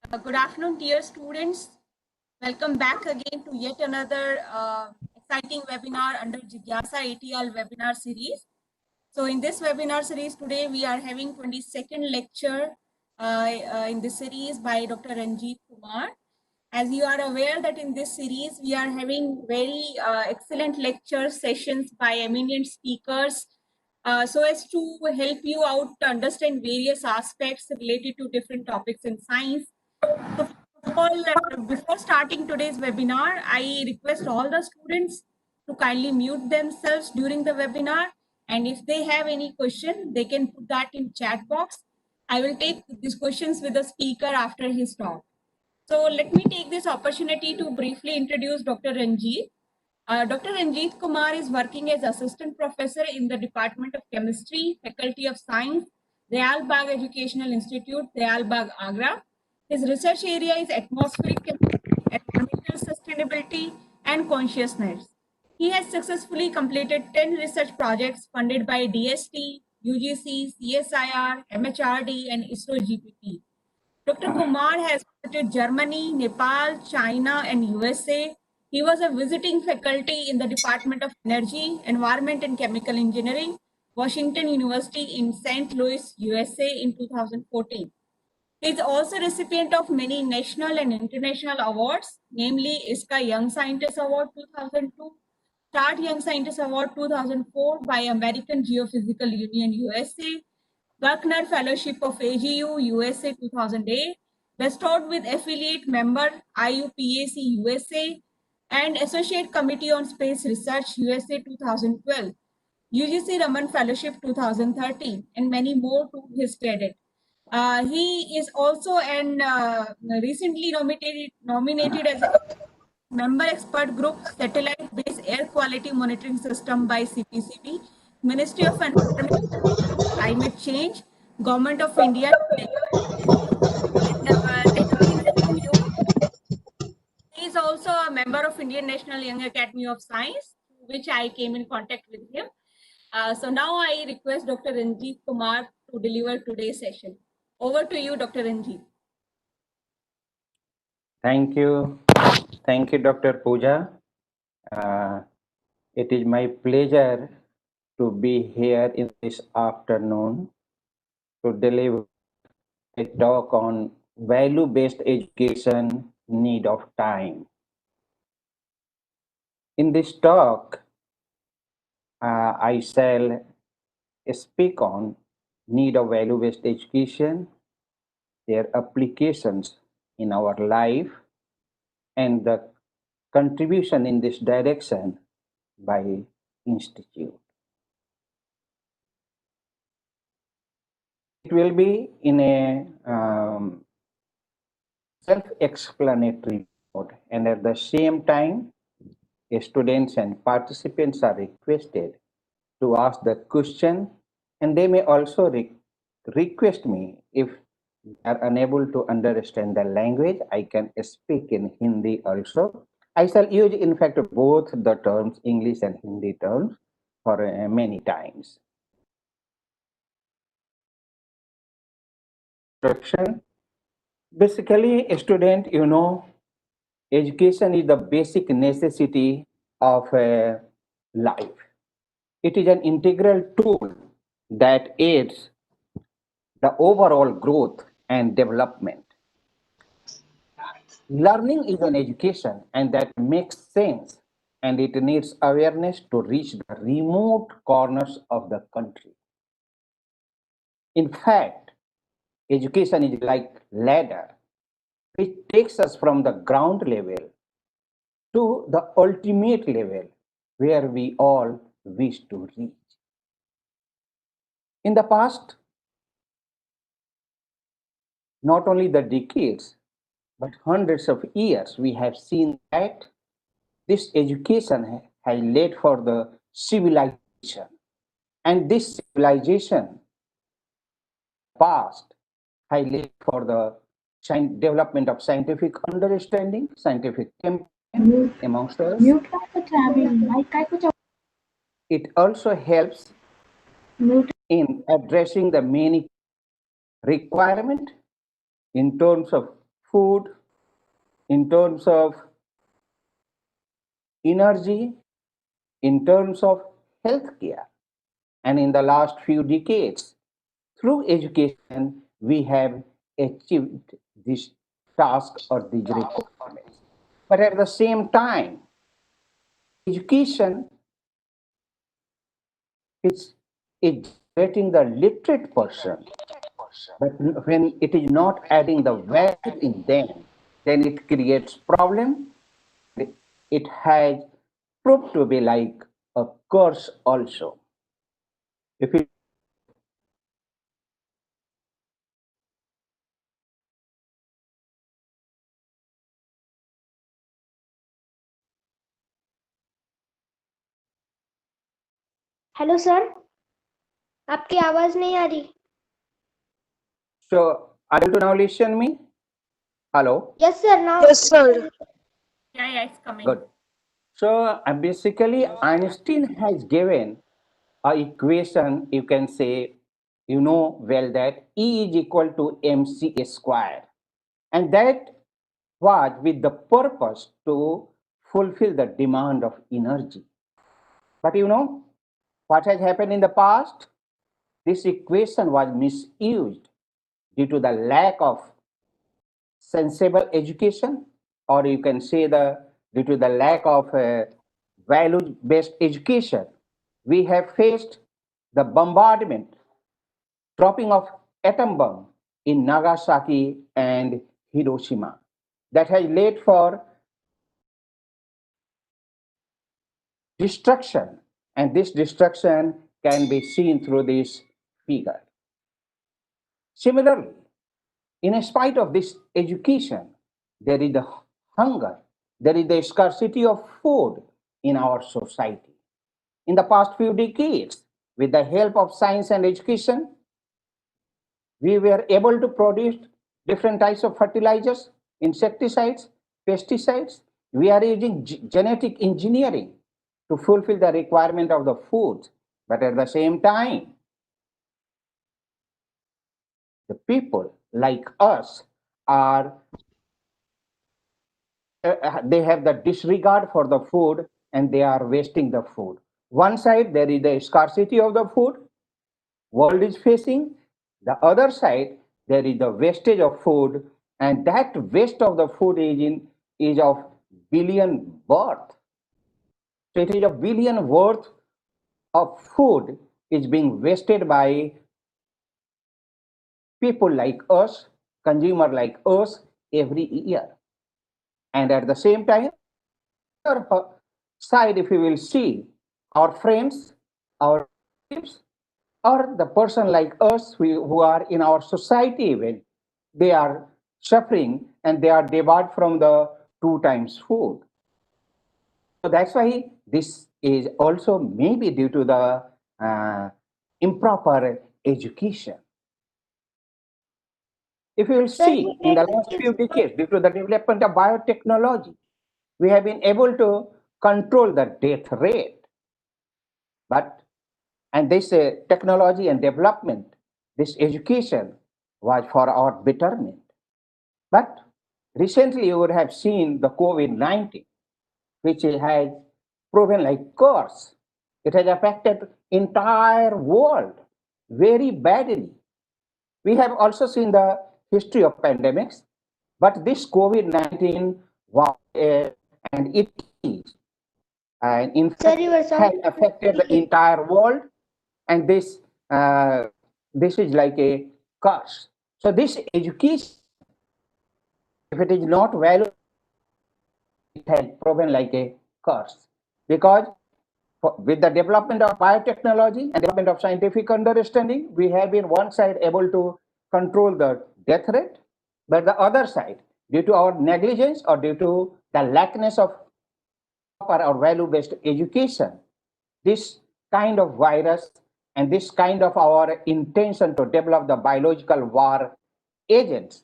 Good afternoon, dear students. Welcome back again to yet another exciting webinar under JIGYASA-ATL Webinar series. So in this webinar series today, we are having 22nd lecture in this series by Dr. Ranjit Kumar. As you are aware that in this series, we are having very excellent lecture sessions by eminent speakers so as to help you out to understand various aspects related to different topics in science. So first of all, before starting today's webinar, I request all the students to kindly mute themselves during the webinar. And if they have any question, they can put that in chat box. I will take these questions with the speaker after his talk. So let me take this opportunity to briefly introduce Dr. Ranjit. Dr. Ranjit Kumar is working as Assistant Professor in the Department of Chemistry, Faculty of Science, Dayal Bagh Educational Institute, Dayal Bagh, Agra. His research area is atmospheric chemistry, environmental sustainability, and consciousness. He has successfully completed 10 research projects funded by DST, UGC, CSIR, MHRD, and ISRO GPT. Dr. Kumar has visited Germany, Nepal, China, and USA. He was a visiting faculty in the Department of Energy, Environment and Chemical Engineering, Washington University in St. Louis, USA in 2014. He is also recipient of many national and international awards, namely ISCA Young Scientist Award 2002, Start Young Scientist Award 2004 by American Geophysical Union USA, Buckner Fellowship of AGU USA 2008, bestowed with affiliate member IUPAC USA, and Associate Committee on Space Research USA 2012, UGC Raman Fellowship 2013, and many more to his credit. He is also recently nominated as a member expert group satellite-based air quality monitoring system by CPCB, Ministry of Environment, Climate Change, Government of India. And let me inform you, he is also a member of Indian National Young Academy of Science, which I came in contact with him. So now I request Dr. Ranjit Kumar to deliver today's session. Over to you, Dr. Ranjit. Thank you. Thank you, Dr. Pooja. It is my pleasure to be here in this afternoon to deliver a talk on value-based education need of time. In this talk, I shall speak on need of value-based education, their applications in our life, and the contribution in this direction by institute. It will be in a self-explanatory mode, and at the same time, students and participants are requested to ask the question, and they may also request me if they are unable to understand the language. I can speak in Hindi also. I shall use, in fact, both the terms, English and Hindi terms, for many times. Introduction. Basically, a student, education is the basic necessity of life. It is an integral tool that aids the overall growth and development. Learning is an education, and that makes sense, and it needs awareness to reach the remote corners of the country. In fact, education is like ladder, which takes us from the ground level to the ultimate level where we all wish to reach. In the past, not only the decades, but hundreds of years, we have seen that this education has led for the civilization. And this civilization past has led for the development of scientific understanding, scientific campaign amongst us. It also helps in addressing the many requirements in terms of food, in terms of energy, in terms of healthcare. And in the last few decades, through education, we have achieved this task or these requirements. But at the same time, education is getting the literate person, but when it is not adding the value in them, then it creates problem. It has proved to be like a curse also. If you hello sir, आपकी आवाज नहीं आ रही। so are you to now listen me? Hello. Yes sir, now Yes, sir. Yeah, it's coming. Good. So basically, Einstein has given a equation. You can say, you know well that E is equal to mc square, and that was with the purpose to fulfill the demand of energy. But you know what has happened in the past? This equation was misused due to the lack of sensible education, or you can say the due to the lack of value-based education. We have faced the bombardment, dropping of atom bomb in Nagasaki and Hiroshima, that has led for destruction, and this destruction can be seen through this figure. Similarly, in spite of this education, there is the hunger, there is the scarcity of food in our society. In the past few decades, with the help of science and education, we were able to produce different types of fertilizers, insecticides, pesticides. We are using genetic engineering to fulfill the requirement of the food. But at the same time, the people like us are they have the disregard for the food and they are wasting the food. One side there is the scarcity of the food world is facing. The other side there is the wastage of food, and that waste of the food is of billion worth. So it is a billion worth of food is being wasted by people like us, consumer like us every year. And at the same time, other side, if you will see, our friends, our relatives, or the person like us who are in our society even, they are suffering and they are debarred from the two times food. So that's why this is also maybe due to the improper education. If you will see, in the last few decades, due to the development of biotechnology, we have been able to control the death rate. But and this technology and development, this education was for our betterment. But recently you would have seen the COVID-19, which has proven like curse. It has affected entire world very badly. We have also seen the history of pandemics, but this COVID-19 was and it is and in Sir, fact you were has sounding affected the entire world, and this is like a curse. So this education, if it is not valued, it has proven like a curse, because with the development of biotechnology and development of scientific understanding, we have been one side able to control the death rate, but the other side, due to our negligence or due to the lackness of proper or value-based education, this kind of virus and this kind of our intention to develop the biological war agents,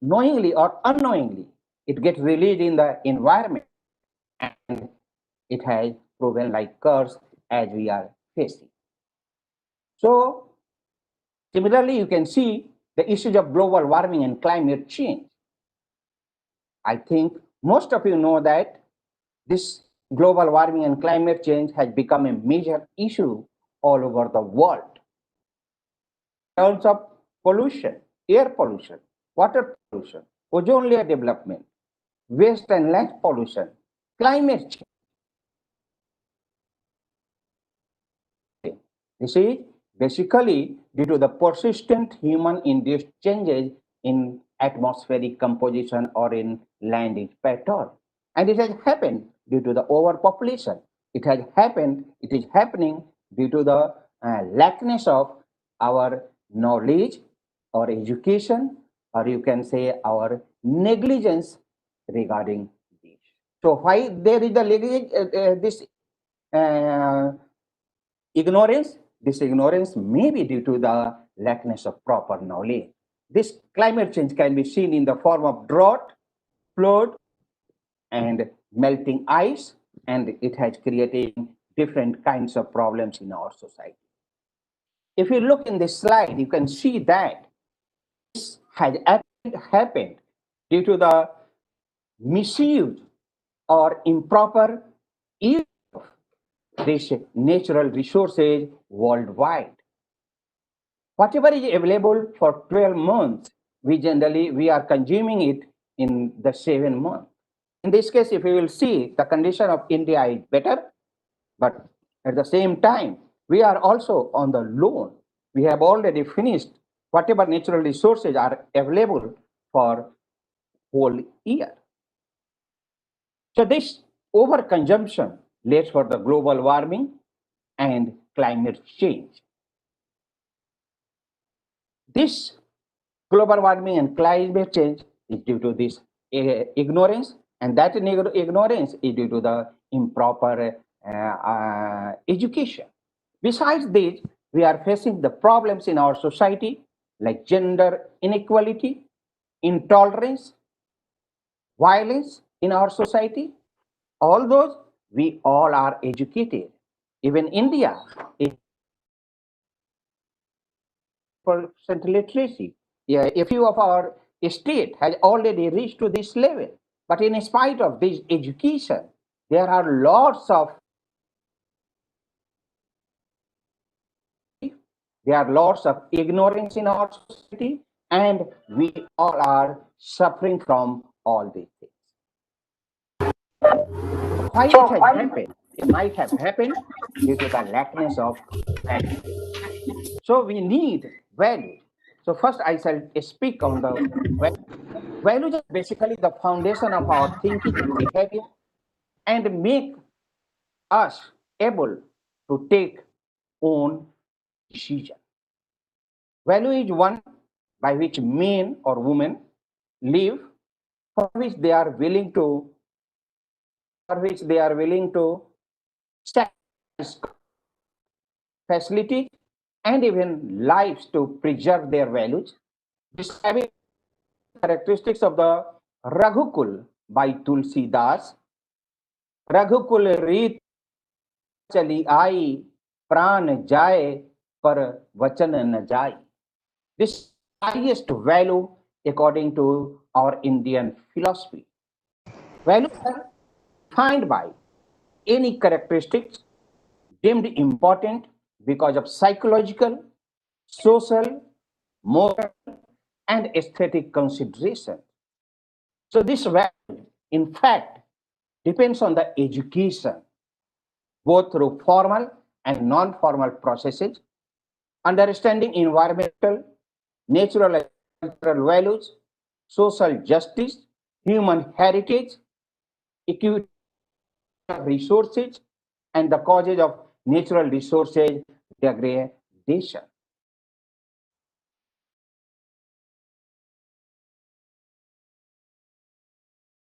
knowingly or unknowingly, it gets released in the environment, and it has proven like curse as we are facing. So similarly, you can see the issues of global warming and climate change. I think most of you know that this global warming and climate change has become a major issue all over the world. In terms of pollution, air pollution, water pollution, ozone layer development, waste and land pollution, climate change. This is basically due to the persistent human-induced changes in atmospheric composition or in land use pattern. And it has happened due to the overpopulation. It is happening due to the lackness of our knowledge or education, or you can say our negligence regarding this. So why there is this uh, ignorance? This ignorance may be due to the lackness of proper knowledge. This climate change can be seen in the form of drought, flood, and melting ice, and it has created different kinds of problems in our society. If you look in this slide, you can see that this has happened due to the misuse or improper use of these natural resources worldwide. Whatever is available for 12 months, we are consuming it in the 7 months. In this case, if you will see, the condition of India is better, but at the same time, we are also on the loan. We have already finished whatever natural resources are available for whole year. So this overconsumption leads for the global warming and climate change. This global warming and climate change is due to this ignorance, and that ignorance is due to the improper education. Besides this, we are facing the problems in our society like gender inequality, intolerance, violence in our society. All those, we all are educated. Even India is percent literacy. Yeah, a few of our state has already reached to this level. But in spite of this education, there are lots of ignorance in our society, and we all are suffering from all these things. Why it has happened? It might have happened due to the lackness of value. So we need value. So first I shall speak on the value. Values are basically the foundation of our thinking and behavior and make us able to take own decision. Value is one by which men or women live, for which they are willing to sacrifice facilities and even lives to preserve their values. Describing characteristics of the Raghukul by Tulsi Das. रघुकुल रीत चली आई प्राण जाए पर वचन न जाए. This highest value according to our Indian philosophy. Values are defined by any characteristics deemed important because of psychological, social, moral, and aesthetic consideration. So this value, in fact, depends on the education, both through formal and non-formal processes, understanding environmental, natural and cultural values, social justice, human heritage, equity of resources, and the causes of natural resources degradation.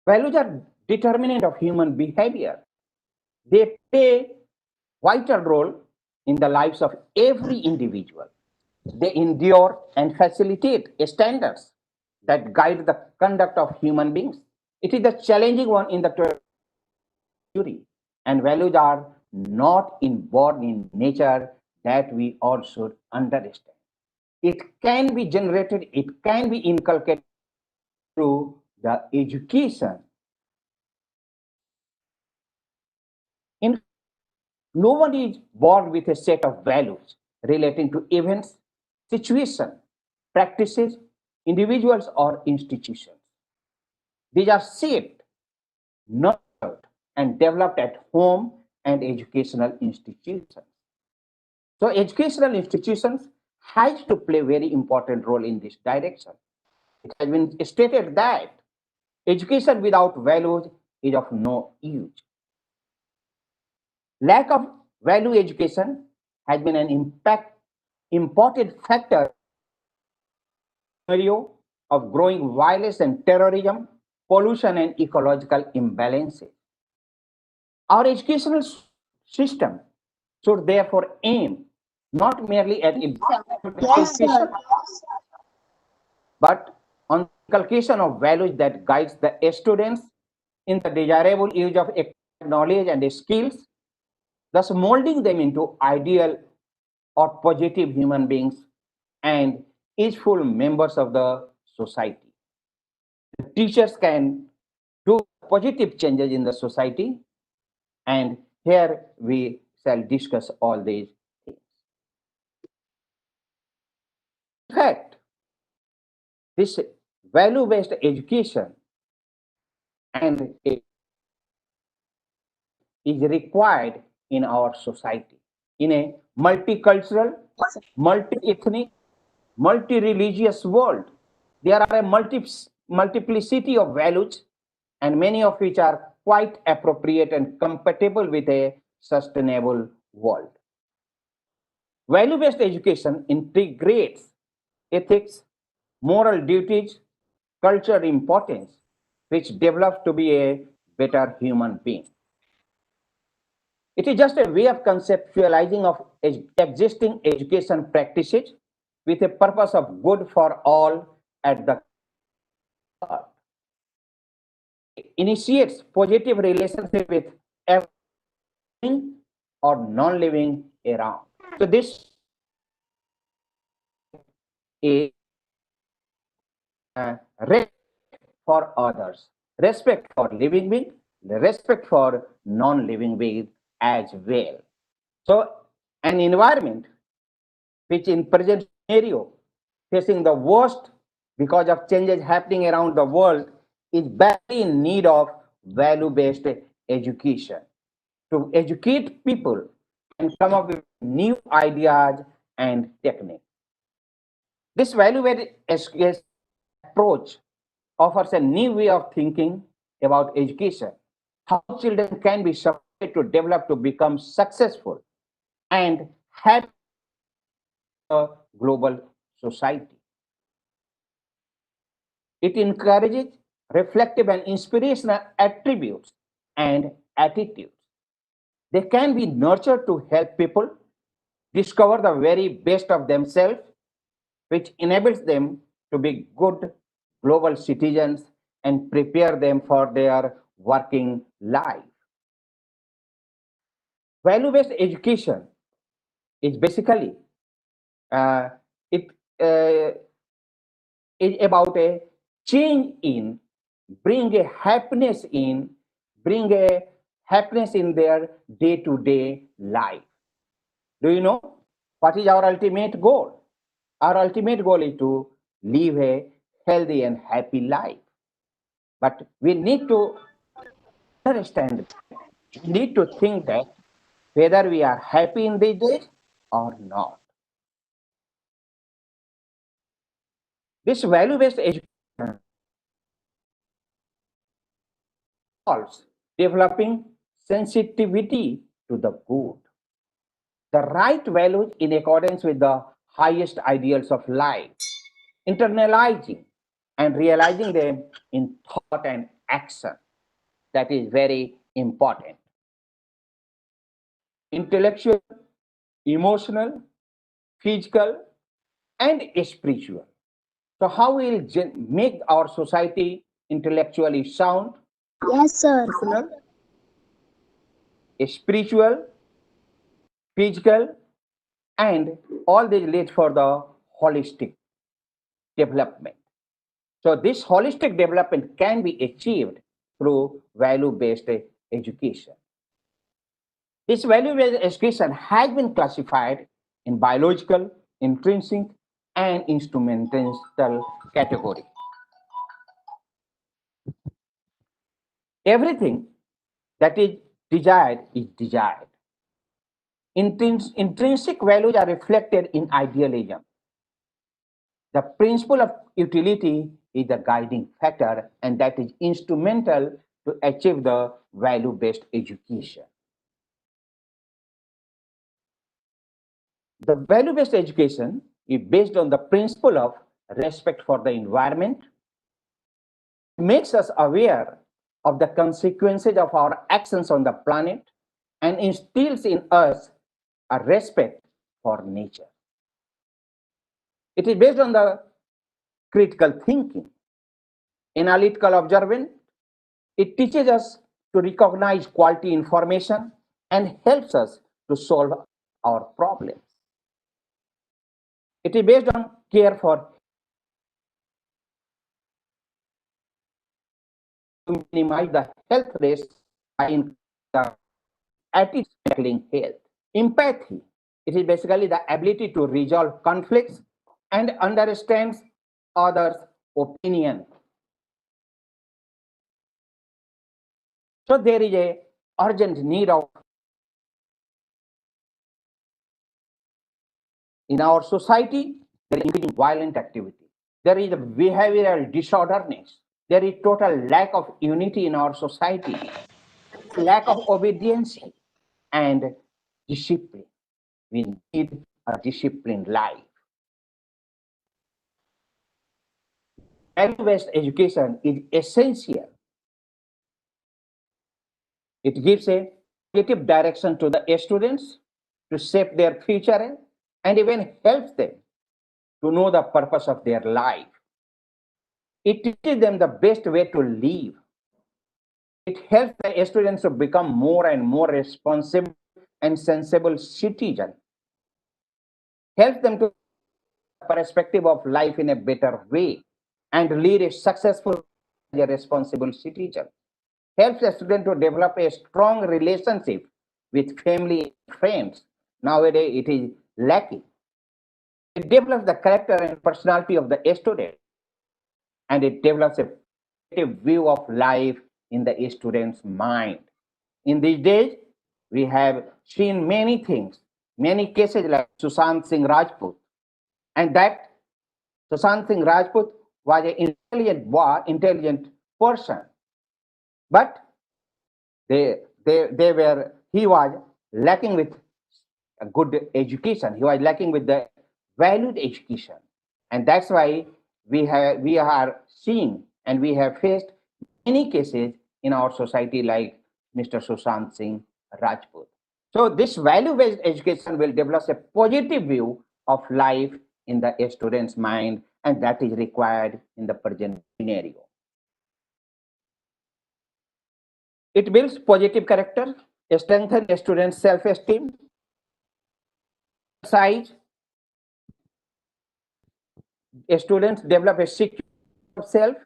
Values are determinant of human behavior. They play vital role in the lives of every individual. They endure and facilitate standards that guide the conduct of human beings. It is the challenging one in the 20th century, and values are not inborn in nature that we all should understand. It can be generated, it can be inculcated through the education. In no one is born with a set of values relating to events, situations, practices, individuals, or institutions. These are shaped, nurtured, and developed at home and educational institutions. So educational institutions has to play a very important role in this direction. It has been stated that education without values is of no use. Lack of value education has been an important factor scenario of growing violence and terrorism, pollution and ecological imbalances. Our educational system should therefore aim not merely at education, but on the inculcation of values that guides the students in the desirable use of knowledge and skills, thus molding them into ideal or positive human beings and useful members of the society. The teachers can do positive changes in the society, and here we shall discuss all these things. In fact, this value-based education and it is required in our society. In a multicultural, multi-ethnic, multi-religious world, there are a multiplicity of values, and many of which are quite appropriate and compatible with a sustainable world. Value-based education integrates ethics, moral duties, cultural importance, which develops to be a better human being. It is just a way of conceptualizing of existing education practices with a purpose of good for all at the heart. It initiates positive relationship with everything or non-living around. So this is respect for others, respect for living beings, respect for non-living beings as well. So an environment which in present scenario facing the worst because of changes happening around the world is badly in need of value-based education to educate people and come up with new ideas and techniques. This value-based approach offers a new way of thinking about education, how children can be supported to develop to become successful and happy in a global society. It encourages reflective and inspirational attributes and attitudes. They can be nurtured to help people discover the very best of themselves, which enables them to be good global citizens and prepare them for their working life. Value-based education is basically uh, it is about a change in, bring a happiness in, bring a happiness in their day-to-day life. Do you know what is our ultimate goal? Our ultimate goal is to live a healthy and happy life. But we need to understand, we need to think that whether we are happy in these days or not. This value-based education involves developing sensitivity to the good, the right values in accordance with the highest ideals of life, internalizing and realizing them in thought and action. That is very important. Intellectual, emotional, physical, and spiritual. So, how will make our society intellectually sound, Yes, sir. emotional, spiritual, physical, and all these lead for the holistic development. So this holistic development can be achieved through value-based education. This value-based education has been classified in biological, intrinsic, and instrumental category. Everything that is desired is desired. Intrinsic values are reflected in idealism. The principle of utility is the guiding factor, and that is instrumental to achieve the value-based education. The value-based education is based on the principle of respect for the environment. It makes us aware of the consequences of our actions on the planet and instills in us a respect for nature. It is based on the critical thinking, analytical observance. It teaches us to recognize quality information and helps us to solve our problems. It is based on care for to minimize the health risks by the attitude tackling health. Empathy. It is basically the ability to resolve conflicts and understand others' opinion. So there is a urgent need of in our society. There is increasing violent activity. There is a behavioral disorderness. There is total lack of unity in our society, lack of obedience and discipline. We need a disciplined life. Value-based education is essential. It gives a positive direction to the students to shape their future and even helps them to know the purpose of their life. It teaches them the best way to live. It helps the students to become more and more responsible and sensible citizens. Helps them to perspective of life in a better way and lead a successful, a responsible citizen. Helps a student to develop a strong relationship with family and friends. Nowadays, it is lacking. It develops the character and personality of the student, and it develops a positive view of life in the student's mind. In these days, we have seen many things, many cases like Sushant Singh Rajput, and that Sushant Singh Rajput was an intelligent person, but he was lacking with a good education. He was lacking with the valued education, and that's why we are seeing and we have faced many cases in our society like Mr. Sushant Singh Rajput. So this value-based education will develop a positive view of life in the student's mind, and that is required in the present scenario. It builds positive character, strengthens a student's self-esteem, size. Students develop a secure self.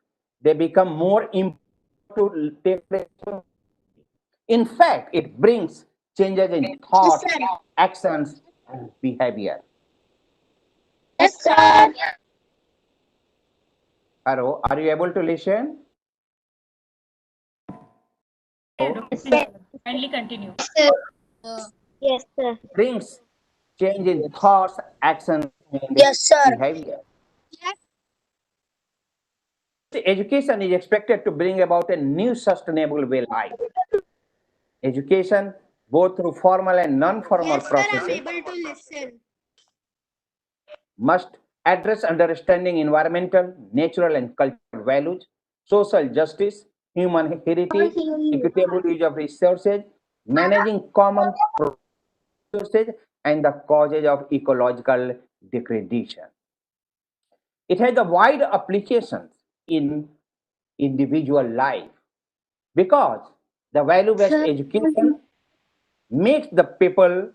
They become more important to take responsibility. In fact, it brings changes in thoughts, actions, and behavior. Yes, sir. Hello, are you able to listen? Kindly continue. Yes, sir. Brings change in thoughts, actions, and Yes, sir. behavior. Education is expected to bring about a new sustainable way life. Education, both through formal and non-formal processes, able to listen. must address understanding environmental, natural, and cultural values, social justice, human heritage, equitable use of resources, managing common resources, and the causes of ecological degradation. It has a wide applications in individual life because the value-based education makes the people,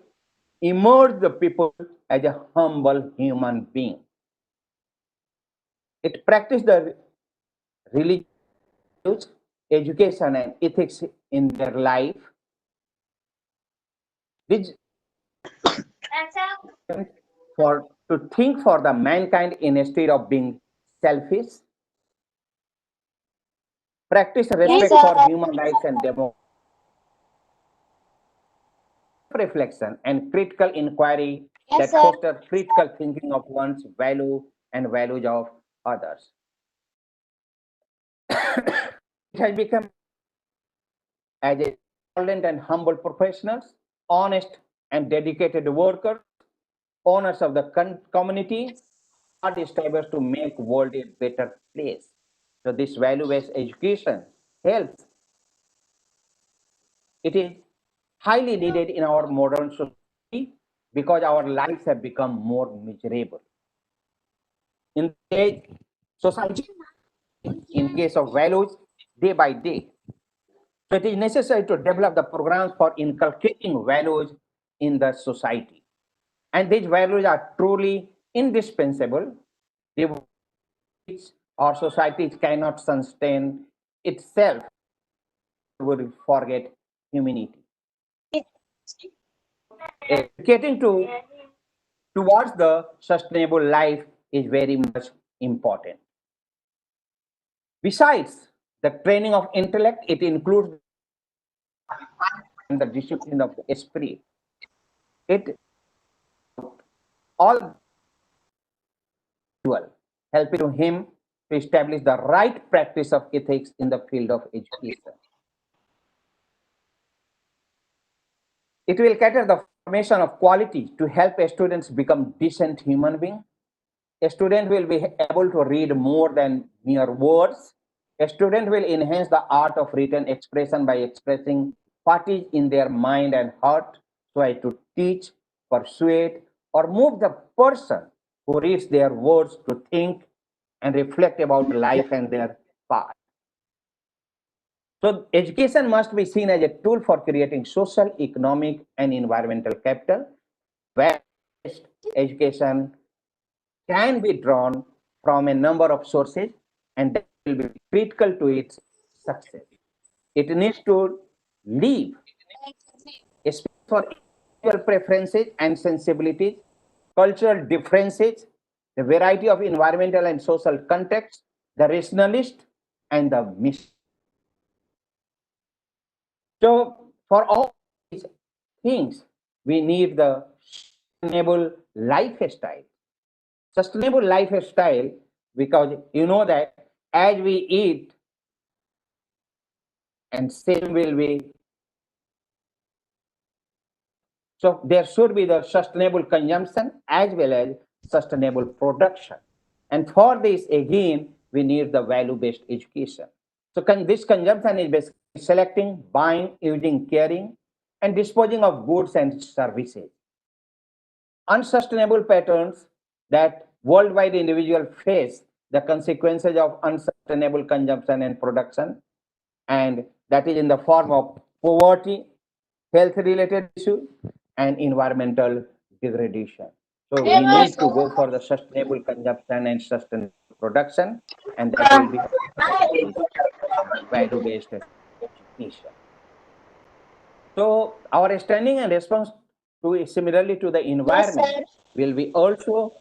immerse the people as a humble human being. It practices the religious, education, and ethics in their life. This for to think for the mankind instead of being selfish, practice respect for human rights and democracy, reflection and critical inquiry that foster critical thinking of one's value and values of others. It has become as a tolerant and humble professionals, honest and dedicated workers, owners of the community, hard strivers to make world a better place. So this value-based education helps. It is highly needed in our modern society because our lives have become more miserable. In the society, in case of values, day by day. So it is necessary to develop the programs for inculcating values in the society. And these values are truly indispensable. Our society cannot sustain itself, would forget humanity. Getting towards the sustainable life is very much important. Besides the training of intellect, it includes the discipline of the spirit. It all helping to him to establish the right practice of ethics in the field of education. It will cater the formation of quality to help students become decent human beings. A student will be able to read more than mere words. A student will enhance the art of written expression by expressing what is in their mind and heart so as to teach, persuade, or move the person who reads their words to think and reflect about life and their path. So education must be seen as a tool for creating social, economic, and environmental capital, where education can be drawn from a number of sources and that will be critical to its success. It needs to leave a space for individual preferences and sensibilities, cultural differences, the variety of environmental and social contexts, the rationalist and the mystic. So for all these things, we need the sustainable lifestyle. Sustainable lifestyle, because you know that as we eat, and same will be. So there should be the sustainable consumption as well as sustainable production. And for this, again, we need the value-based education. So this consumption is basically selecting, buying, using, caring, and disposing of goods and services. Unsustainable patterns that worldwide individuals face the consequences of unsustainable consumption and production, and that is in the form of poverty, health-related issues, and environmental degradation. So we need to go for the sustainable consumption and sustainable production, and that will be value-based education. So our standing and response to similarly to the environment will be also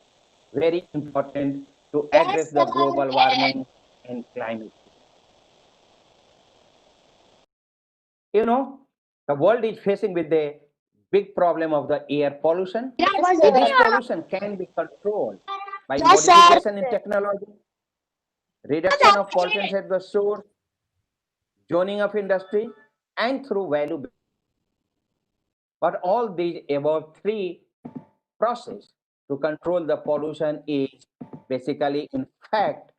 very important to address the global warming and climate change. You know, the world is facing with the big problem of the air pollution. And this pollution can be controlled by modification in technology, reduction of pollutants at the source, zoning of industry, and through value. But all these above three process to control the pollution is basically, in fact,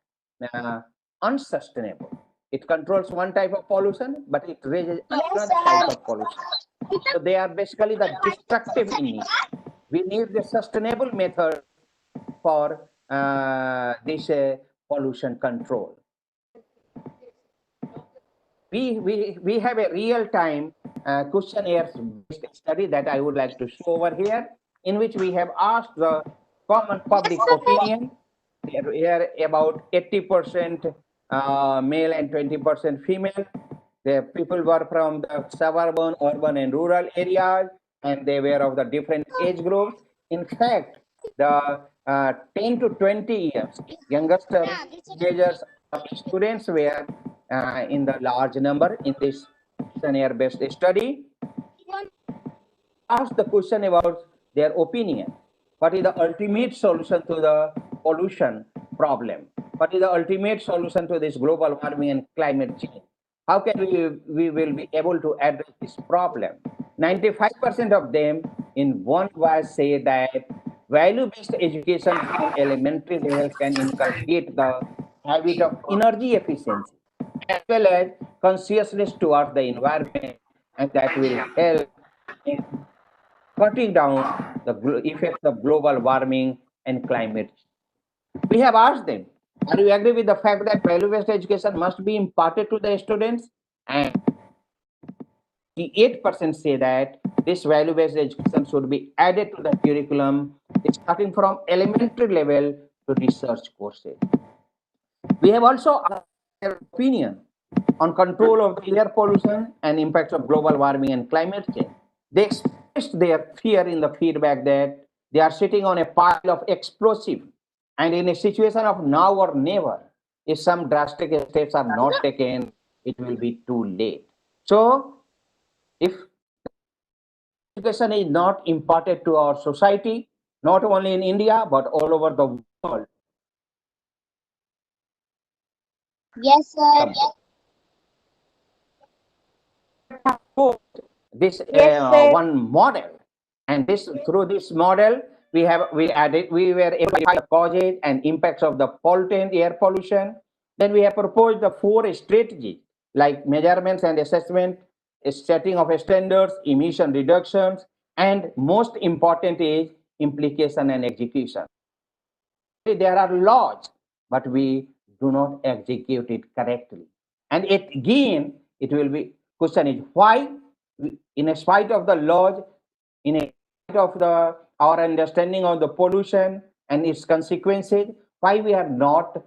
unsustainable. It controls one type of pollution, but it raises another type of pollution. So they are basically the destructive in nature. We need the sustainable method for this pollution control. We have a real-time questionnaire study that I would like to show over here, in which we have asked the common public opinion. Here about 80% male and 20% female. The people were from the suburban, urban, and rural areas, and they were of the different age groups. In fact, the 10 to 20 years youngster teenagers students were in the large number in this questionnaire-based study. Ask the question about their opinion. What is the ultimate solution to the pollution problem? What is the ultimate solution to this global warming and climate change? How can we will be able to address this problem? 95% of them in one voice say that value-based education from elementary level can inculcate the habit of energy efficiency as well as consciousness towards the environment, and that will help in cutting down the effects of global warming and climate change. We have asked them, are you agree with the fact that value-based education must be imparted to the students? And 8% say that this value-based education should be added to the curriculum starting from elementary level to research courses. We have also asked their opinion on control of the air pollution and impacts of global warming and climate change. They expressed their fear in the feedback that they are sitting on a pile of explosive, and in a situation of now or never, if some drastic steps are not taken, it will be too late. So, if education is not imparted to our society, not only in India, but all over the world. Yes, sir. This Yes, sir. one model, and this through this model we were able to find the causes and impacts of the pollutant air pollution. Then we have proposed the 4 strategies like measurements and assessment, setting of standards, emission reductions, and most important is implication and execution. There are laws, but we do not execute it correctly. And again, it will be question is why, in spite of the laws, in spite of the our understanding of the pollution and its consequences, why we are not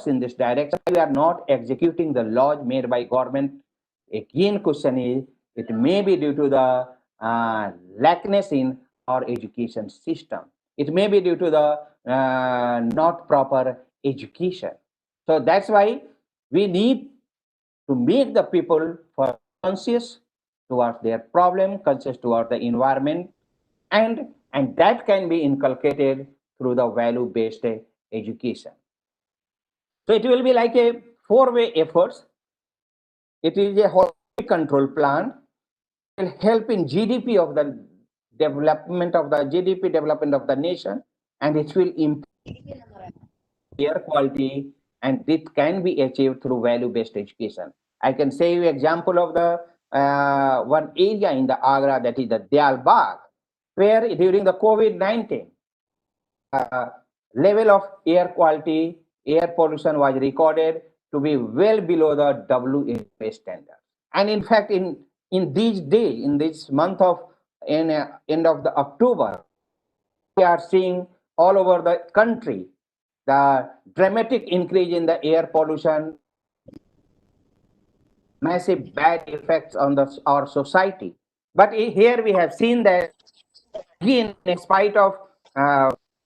in this direction, we are not executing the laws made by government. Again, question is it may be due to the lackness in our education system. It may be due to the not proper education. So that's why we need to make the people conscious towards their problem, conscious towards the environment, and that can be inculcated through the value-based education. So it will be like a 4-way efforts. It is a holistic control plan. It will help in GDP of the development of the GDP development of the nation, and it will improve air quality, and it can be achieved through value-based education. I can say you example of the one area in the Agra, that is the Diyal Bagh, where during the COVID-19 level of air quality, air pollution was recorded to be well below the WHO standard. And in fact, in these days, in this month of end of the October, we are seeing all over the country the dramatic increase in the air pollution, massive bad effects on our society. But here we have seen that again, in spite of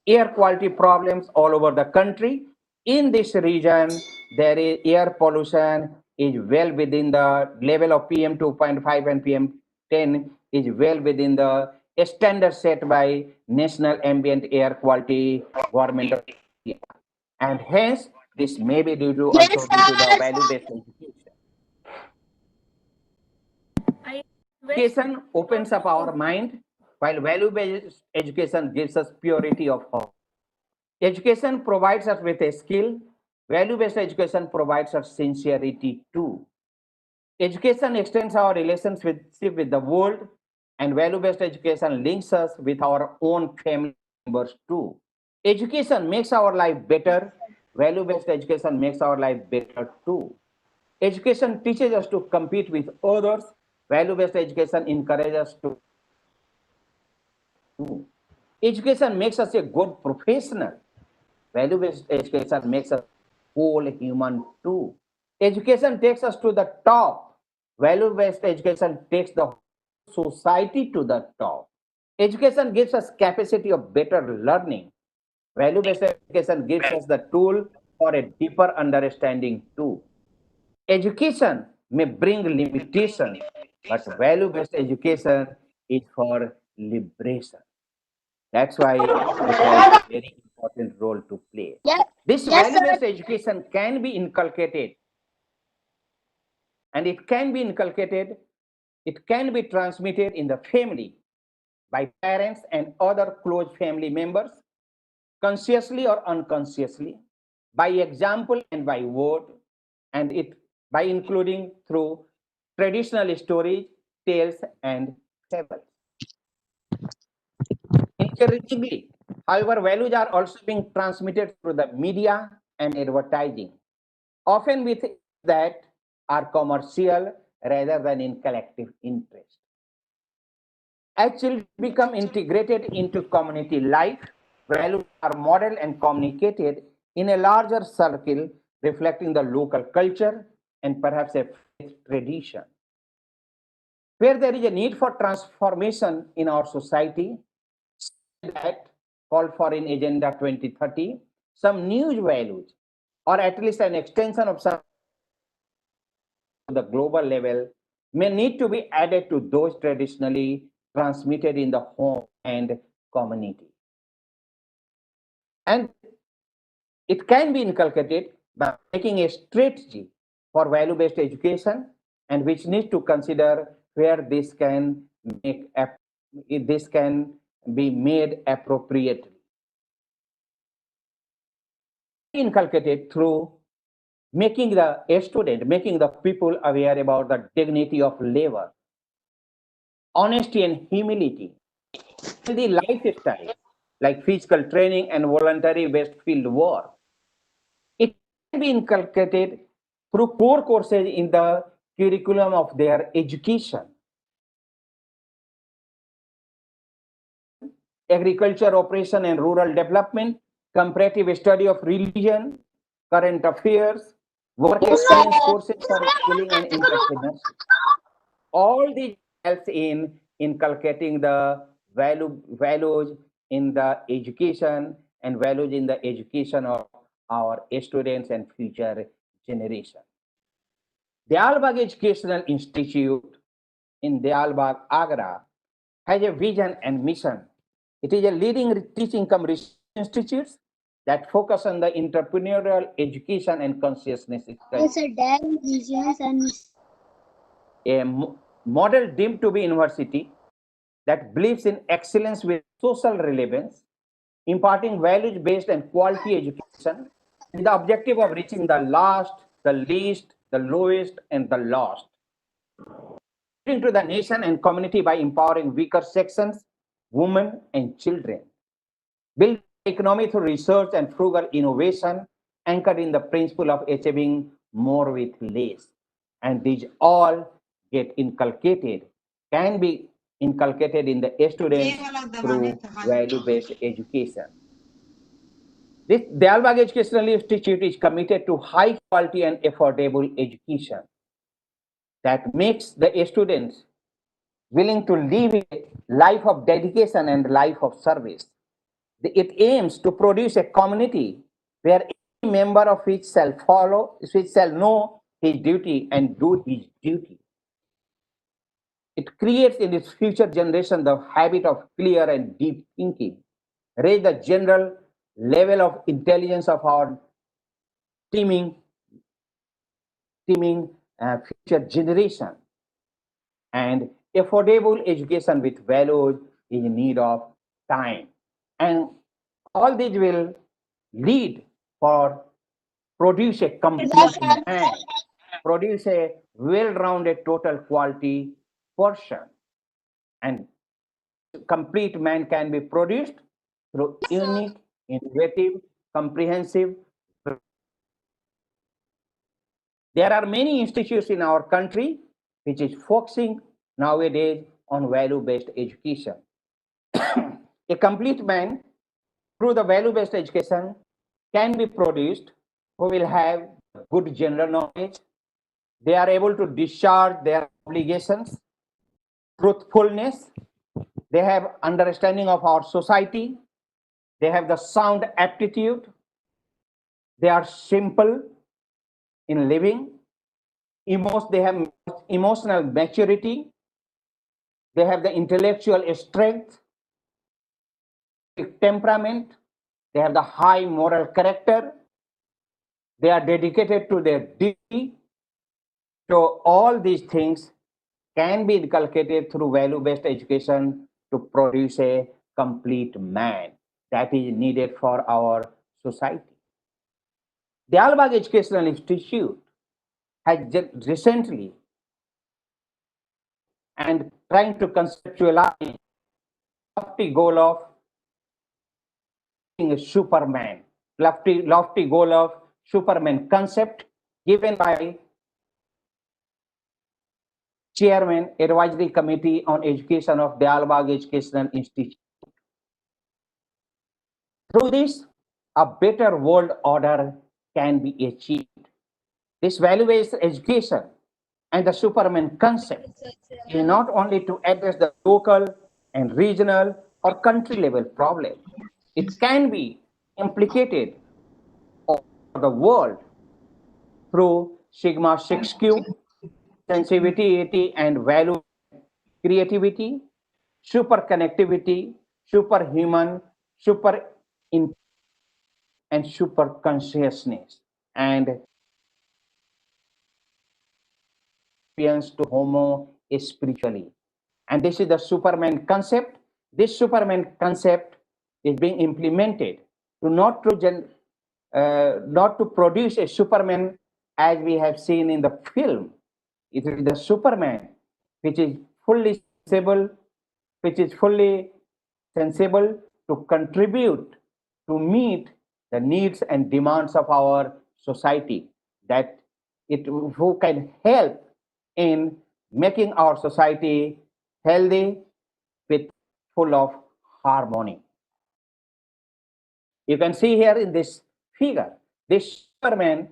air quality problems all over the country, in this region, there is air pollution is well within the level of PM 2.5 and PM 10 is well within the standard set by National Ambient Air Quality Government of India. And hence, this may be due to also due to the value-based education. Education opens up our mind, while value-based education gives us purity of heart. Education provides us with a skill. Value-based education provides us sincerity too. Education extends our relationship with the world, and value-based education links us with our own family members too. Education makes our life better. Value-based education makes our life better too. Education teaches us to compete with others. Value-based education encourages us to. Education makes us a good professional. Value-based education makes us whole human too. Education takes us to the top. Value-based education takes the society to the top. Education gives us capacity of better learning. Value-based education gives us the tool for a deeper understanding too. Education may bring limitations, but value-based education is for liberation. That's why it has a very important role to play. Yes, This yes, sir. value-based education can be inculcated, and it can be transmitted in the family by parents and other close family members, consciously or unconsciously, by example and by word, and it by including through traditional stories, tales, and fables. Encouragingly, however, values are also being transmitted through the media and advertising, often with that are commercial rather than in collective interest. As children become integrated into community life, values are modeled and communicated in a larger circle, reflecting the local culture and perhaps a faith tradition. Where there is a need for transformation in our society, that called for in Agenda 2030, some new values, or at least an extension of some to the global level, may need to be added to those traditionally transmitted in the home and community. And it can be inculcated by making a strategy for value-based education, and which needs to consider where this can be made appropriately. Inculcated through making the people aware about the dignity of labor, honesty and humility, healthy lifestyle like physical training and voluntary based field work. It can be inculcated through core courses in the curriculum of their education. Agriculture operation and rural development, comparative study of religion, current affairs, work Yes, experience sir. courses for skilling and entrepreneurship. All these helps in inculcating the values in the education and values in the education of our students and future generation. The Albag Educational Institute in Dealbagh, Agra, has a vision and mission. It is a leading teaching cum research institute that focus on the entrepreneurial education and consciousness Yes, studies. sir. Dairy, visions, and A model deemed to be university that believes in excellence with social relevance, imparting values based and quality education with the objective of reaching the last, the least, the lowest, and the lost. To the nation and community by empowering weaker sections, women, and children. Build economy through research and frugal innovation anchored in the principle of achieving more with less. And these all get inculcated, can be inculcated in the students through value-based education. This Dalbag Educational Institute is committed to high quality and affordable education that makes the students willing to live a life of dedication and life of service. It aims to produce a community where every member of which shall know his duty and do his duty. It creates in its future generation the habit of clear and deep thinking, raise the general level of intelligence of our teeming, future generation, and affordable education with values is in need of time. And all these will lead for produce a yes, complete sir. man, produce a well-rounded total quality person. And complete man can be produced through unique, innovative, comprehensive. There are many institutes in our country which is focusing nowadays on value-based education. A complete man through the value-based education can be produced, who will have good general knowledge. They are able to discharge their obligations, truthfulness. They have understanding of our society. They have the sound aptitude. They are simple in living. They have emotional maturity. They have the intellectual strength, temperament. They have the high moral character. They are dedicated to their duty. So all these things can be inculcated through value-based education to produce a complete man that is needed for our society. The Albag Educational Institute has recently and trying to conceptualize lofty goal of being a Superman, lofty goal of Superman concept given by Chairman Advisory Committee on Education of the Albag Educational Institute. Through this, a better world order can be achieved. This value-based education and the Superman concept is not only to address the local and regional or country level problem. It can be implicated for the world through Sigma 6Q, sensitivity and value, creativity, super connectivity, superhuman, super in and super consciousness, and to homo spiritually. And this is the Superman concept. This Superman concept is being implemented to not to produce a Superman as we have seen in the film. It is the Superman which is fully sensible, to contribute to meet the needs and demands of our society. That it who can help in making our society healthy with full of harmony. You can see here in this figure, this Superman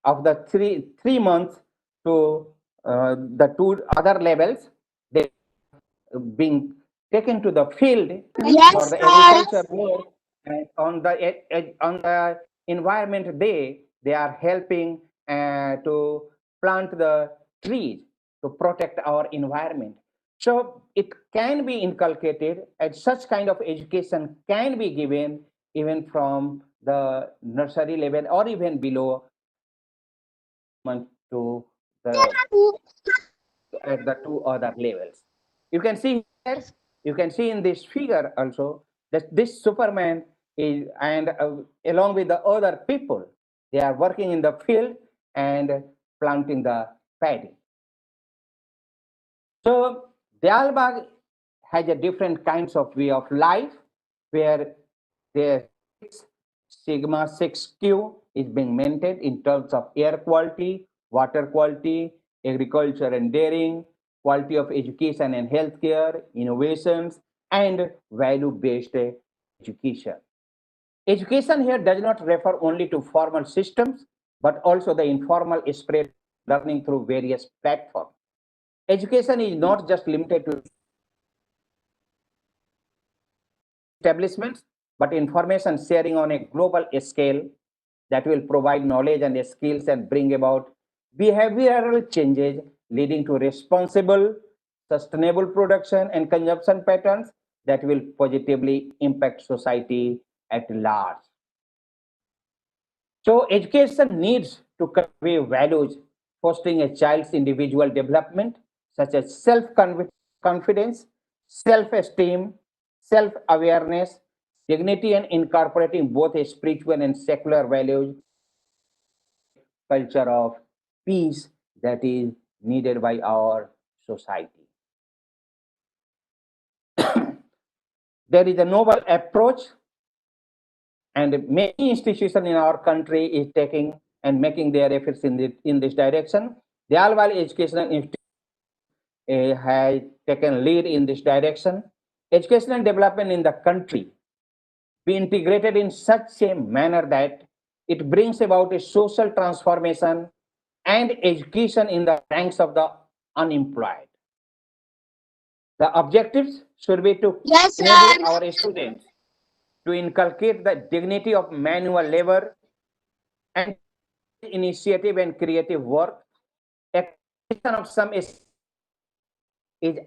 of the three months to the two other levels, they being taken to the field for the agriculture work, and on the environment day, they are helping to plant the trees to protect our environment. So it can be inculcated, and such kind of education can be given even from the nursery level or even below to the at the two other levels. You can see here, you can see in this figure also that this Superman is, and along with the other people, they are working in the field and planting the paddy. So Dialbag has a different kinds of way of life where their Sigma 6Q is being maintained in terms of air quality, water quality, agriculture and dairying, quality of education and healthcare, innovations, and value-based education. Education here does not refer only to formal systems, but also the informal spread learning through various platforms. Education is not just limited to establishments, but information sharing on a global scale that will provide knowledge and skills and bring about behavioral changes leading to responsible, sustainable production and consumption patterns that will positively impact society at large. So education needs to convey values fostering a child's individual development, such as self-confidence, self-esteem, self-awareness, dignity, and incorporating both a spiritual and secular values, culture of peace that is needed by our society. There is a noble approach, and many institutions in our country is taking and making their efforts in this direction. The Alwal Educational Institute has taken lead in this direction. Educational development in the country be integrated in such a manner that It brings about a social transformation and education in the ranks of the unemployed. The objectives should be to Yes, enable sir. our students to inculcate the dignity of manual labor and initiative and creative work. Acquisition of some is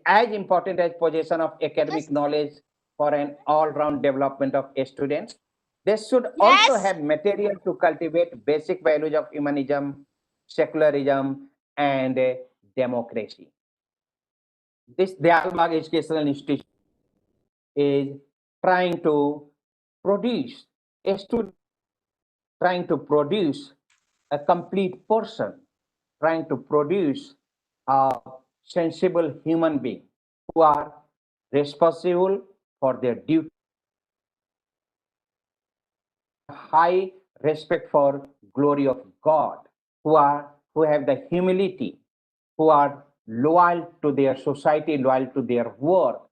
as important as possession of academic knowledge for an all-round development of students. They should also Yes. have material to cultivate basic values of humanism, secularism, and democracy. This Dayalbagh Educational Institute is trying to produce a student, trying to produce a complete person, trying to produce a sensible human being who are responsible for their duty, high respect for glory of God, who have the humility, who are loyal to their society, loyal to their work,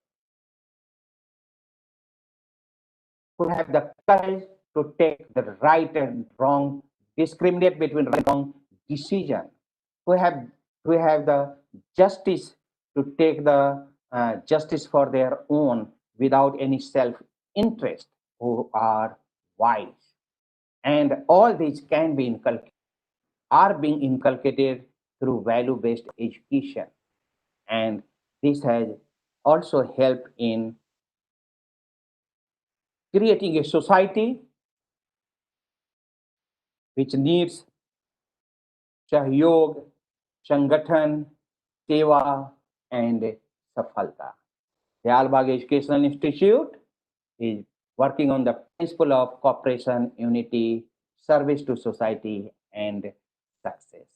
who have the courage to take the right and wrong, discriminate between right and wrong decision, who have the justice to take the justice for their own without any self-interest, who are wise. And all these can be inculcated, are being inculcated through value-based education. And this has also helped in creating a society which needs सहयोग, संगठन, सेवा, and सफलता. The Alibag Educational Institute is working on the principle of cooperation, unity, service to society, and success.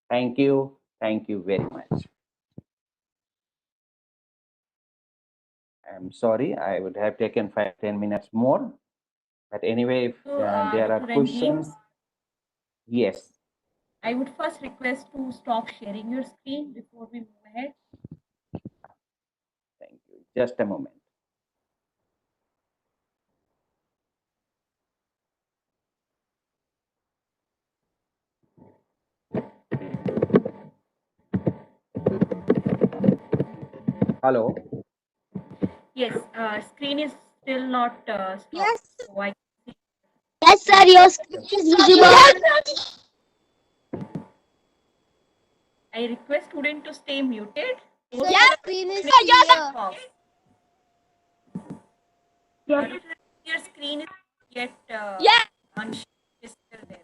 Thank you. Thank you very much. I'm sorry, I would have taken 5-10 minutes more. But anyway, if So, there are Dr. questions, Ranjit, yes. I would first request to stop sharing your screen before we move ahead. Thank you. Just a moment. Hello. Yes, screen is still not stopped. Yes. So I Yes, sir. Your screen is visible. request student to stay muted. Sir, your screen is clear. Your screen is yet unshared. Is still there.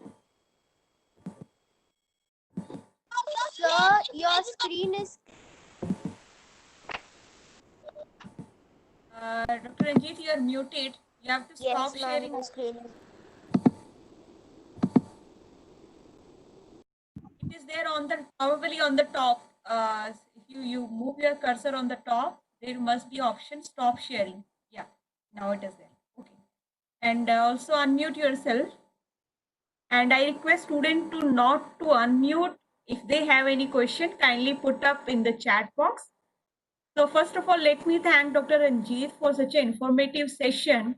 Sir, your screen is. Dr. Ranjit, you are muted. You have to stop Yes, sharing. ma'am. Your screen is. It is there on the probably on the top. If you move your cursor on the top, there must be option stop sharing. Yeah, now it is there. Okay, and also unmute yourself. And I request student to not to unmute. If they have any question, kindly put up in the chat box. So first of all, let me thank Dr. Ranjit for such an informative session,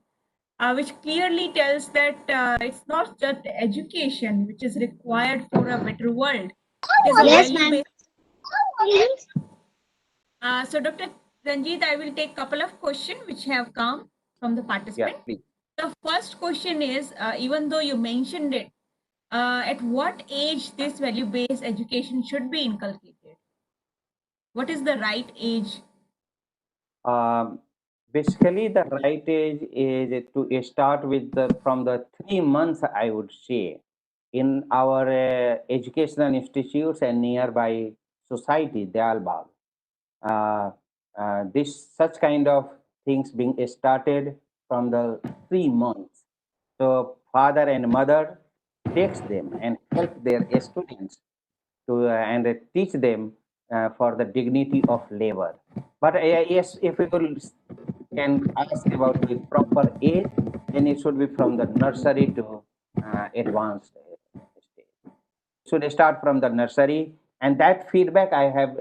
which clearly tells that it's not just education which is required for a better world. It is a Yes, value-based. So Dr. Ranjit, I will take a couple of questions which have come from the participant. Yeah, please. The first question is, even though you mentioned it, at what age this value-based education should be inculcated? What is the right age? Basically, the right age is to start with from the 3 months, I would say, in our educational institutes and nearby society, Dayalbagh. This such kind of things being started from the 3 months. So father and mother takes them and help their students to and teach them for the dignity of labor. But yes, if we can ask about the proper age, then it should be from the nursery to advanced stage. Should start from the nursery, and that feedback I have,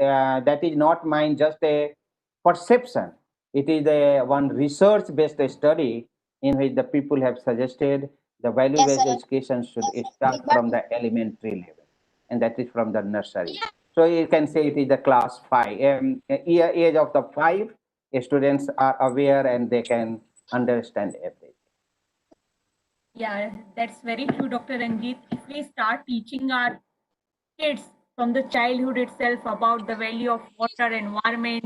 that is not mine, just a perception. It is a one research based study in which the people have suggested The value-based sir. education should start from the elementary level, and that is from the nursery. So you can say it is the class 5. Age of the 5, students are aware and they can understand everything. Yeah, that's very true, Dr. Ranjit. If we start teaching our kids from the childhood itself about the value of water, environment,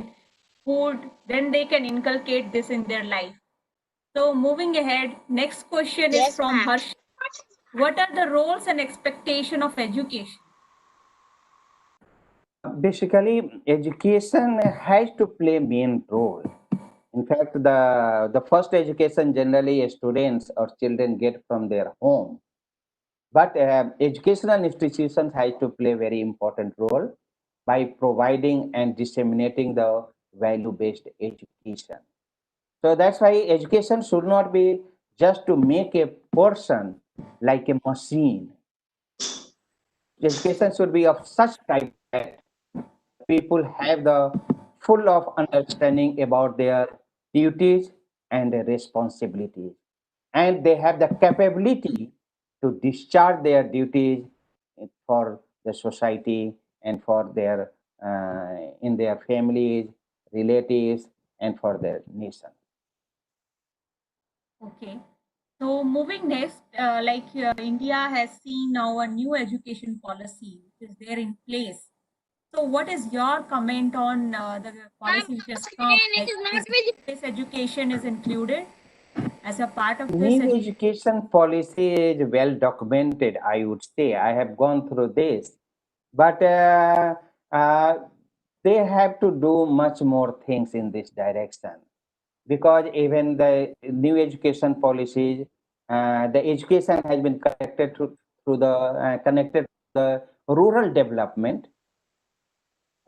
food, then they can inculcate this in their life. So moving ahead, next question is from Harsh. What are the roles and expectation of education? Basically, education has to play main role. In fact, the first education generally students or children get from their home. But educational institutions have to play very important role by providing and disseminating the value-based education. So that's why education should not be just to make a person like a machine. Education should be of such type that people have the full of understanding about their duties and their responsibilities, and they have the capability to discharge their duties for the society and for their in their families, relatives, and for their nation. Okay. So moving next, India has seen now a new education policy which is there in place. So what is your comment on the policy which has come? Like this education is included as a part of this New education policy is well documented, I would say. I have gone through this, but uh, they have to do much more things in this direction, because even the new education policies, the education has been connected to the connected to the rural development.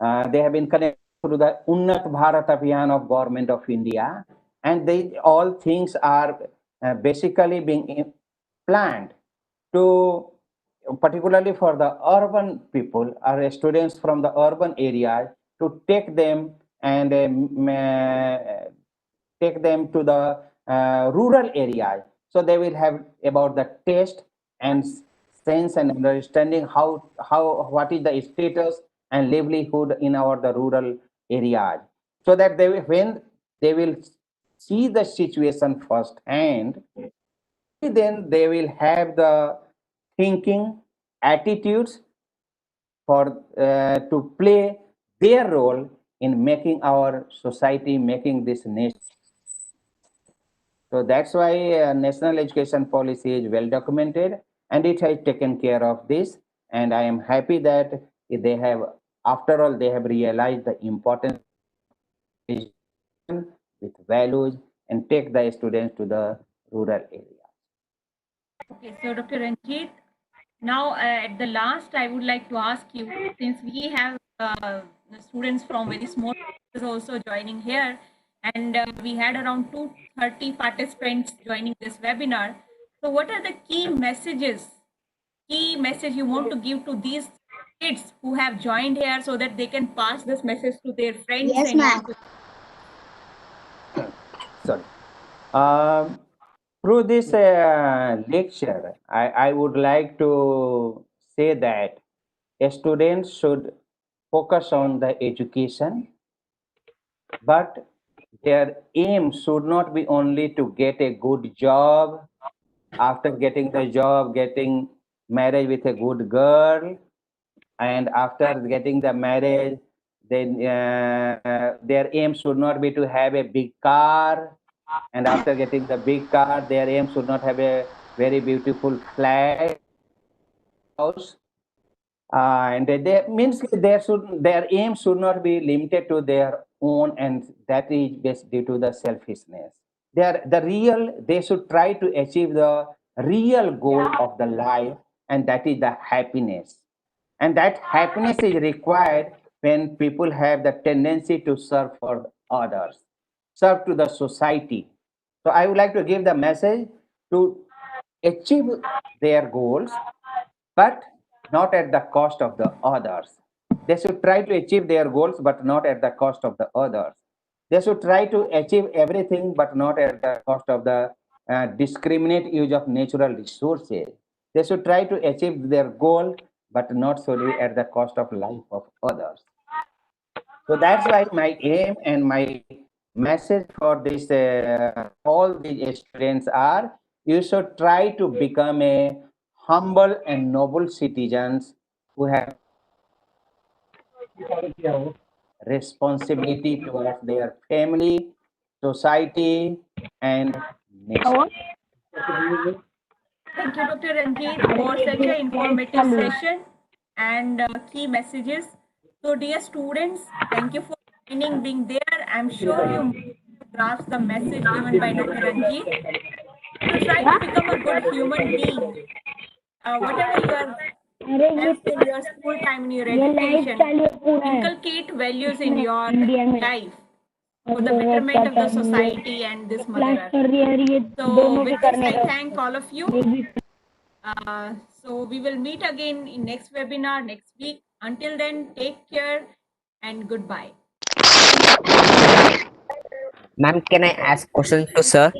They have been connected to the Unnat Bharat Abhiyan of Government of India, and they all things are basically being planned to, particularly for the urban people or students from the urban areas, to take them and take them to the rural areas, so they will have about the taste and sense and understanding how what is the status and livelihood in our the rural areas, so that when they will see the situation firsthand, then they will have the thinking attitudes for to play their role in making our society, making this nation. So that's why national education policy is well documented, and it has taken care of this. And I am happy that they have, after all, they have realized the importance of education with values and take the students to the rural area. Okay, so Dr. Ranjit, now at the last, I would like to ask you, since we have the students from very small classes also joining here, and we had around 230 participants joining this webinar. So what are the key message you want to give to these kids who have joined here so that they can pass this message to their friends Yes, and ma'am. even to Sorry. Um, Through this lecture, I would like to say that a student should focus on the education, but their aim should not be only to get a good job. After getting the job, getting married with a good girl, and after getting the marriage, then their aim should not be to have a big car, and after getting the big car, their aim should not have a very beautiful flat house. And they means their aim should not be limited to their own, and that is just due to the selfishness. They should try to achieve the real goal of the life, and that is the happiness. And that happiness is required when people have the tendency to serve for others, serve to the society. So I would like to give the message to achieve their goals, but not at the cost of the others. They should try to achieve their goals, but not at the cost of the others. They should try to achieve everything, but not at the cost of the discriminate use of natural resources. They should try to achieve their goal, but not solely at the cost of life of others. So that's why my aim and my message for this all the students are: you should try to become a humble and noble citizens who have responsibility towards their family, society, and nation. Thank you, Dr. Ranjit, for such an informative session and key messages. So, dear students, thank you for joining, being there. I'm sure you grasp the message given by Dr. Ranjit. So, try to become a good human being. Whatever you are left in your school time, in your education, inculcate values in your life for the betterment of the society and this mother earth. So, with this, I thank all of you. So we will meet again in next webinar next week. Until then, take care and goodbye. Ma'am, can I ask questions to sir?